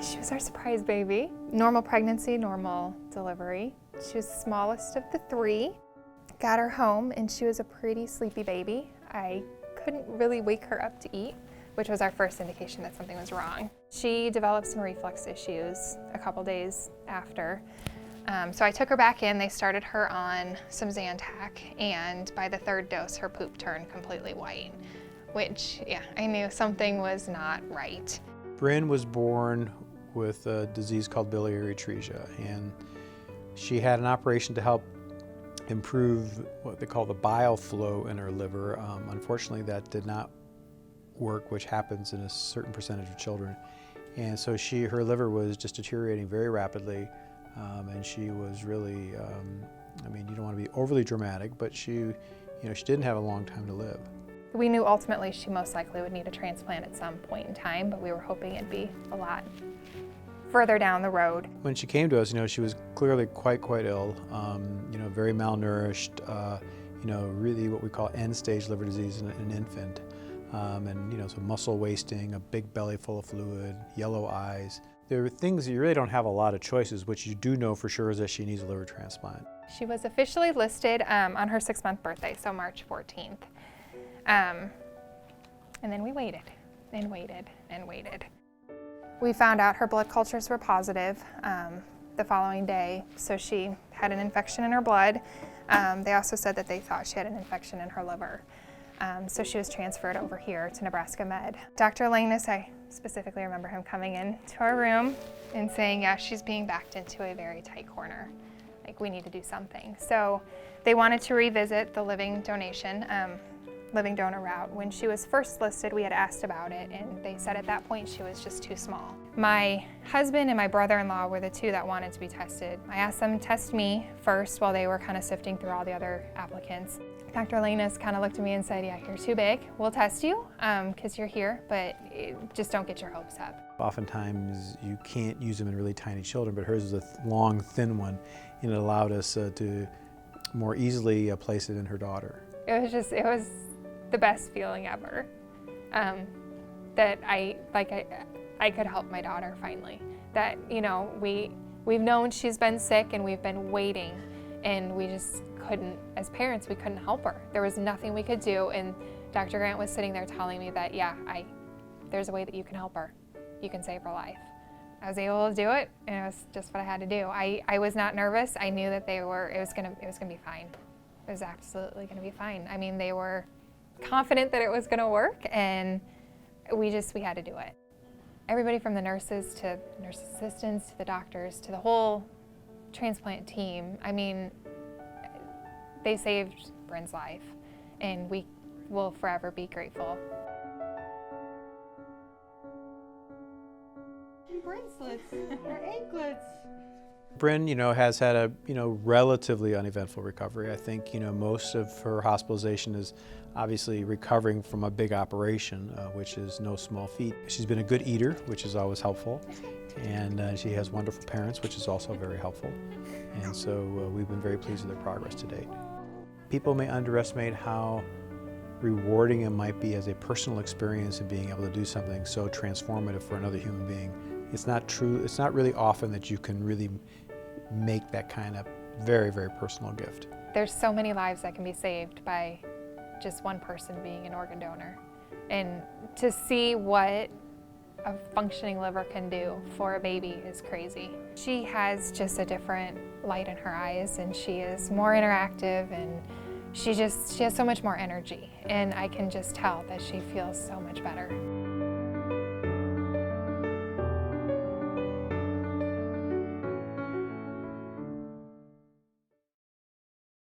She was our surprise baby. Normal pregnancy, normal delivery. She was the smallest of the three. Got her home and she was a pretty sleepy baby. I couldn't really wake her up to eat, which was our first indication that something was wrong. She developed some reflux issues a couple days after. So I took her back in. They started her on some Zantac, and by the third dose, her poop turned completely white, which, yeah, I knew something was not right. Bryn was born with a disease called biliary atresia, and she had an operation to help improve what they call the bile flow in her liver. Unfortunately, that did not work, which happens in a certain percentage of children. And so her liver was just deteriorating very rapidly, and she was really, I mean, you don't want to be overly dramatic, but she didn't have a long time to live. We knew ultimately she most likely would need a transplant at some point in time, but we were hoping it'd be a lot further down the road. When she came to us, she was clearly quite ill, very malnourished, really what we call end-stage liver disease in an infant. So muscle wasting, a big belly full of fluid, yellow eyes. There are things that you really don't have a lot of choices. What you do know for sure is that she needs a liver transplant. She was officially listed on her 6-month birthday, so March 14th. And then we waited and waited and waited. We found out her blood cultures were positive the following day, so she had an infection in her blood. They also said that they thought she had an infection in her liver. So she was transferred over here to Nebraska Med. Dr. Lanus, I specifically remember him coming into our room and saying, yeah, she's being backed into a very tight corner. Like, we need to do something. So they wanted to revisit the living donor route. When she was first listed, we had asked about it, and they said at that point she was just too small. My husband and my brother-in-law were the two that wanted to be tested. I asked them to test me first while they were kind of sifting through all the other applicants. Dr. Lanus kind of looked at me and said, yeah, you're too big. We'll test you because you're here, but just don't get your hopes up. Oftentimes you can't use them in really tiny children, but hers was a long, thin one, and it allowed us to more easily place it in her daughter. It was the best feeling ever, that I could help my daughter finally. That, we've known she's been sick and we've been waiting, and we just couldn't, as parents, we couldn't help her. There was nothing we could do, and Dr. Grant was sitting there telling me that, yeah, there's a way that you can help her. You can save her life. I was able to do it, and it was just what I had to do. I was not nervous. I knew that it was gonna be fine. It was absolutely gonna be fine. I mean, they were confident that it was gonna work, and we had to do it. Everybody from the nurses to nurse assistants to the doctors to the whole transplant team, I mean, they saved Bryn's life, and we will forever be grateful. Bracelets, her anklets. Bryn, has had a, relatively uneventful recovery. I think, most of her hospitalization is obviously recovering from a big operation, which is no small feat. She's been a good eater, which is always helpful, and she has wonderful parents, which is also very helpful. And so we've been very pleased with her progress to date. People may underestimate how rewarding it might be as a personal experience of being able to do something so transformative for another human being. It's not true. It's not really often that you can really make that kind of very, very personal gift. There's so many lives that can be saved by just one person being an organ donor. And to see what a functioning liver can do for a baby is crazy. She has just a different light in her eyes, and she is more interactive, and she has so much more energy. And I can just tell that she feels so much better.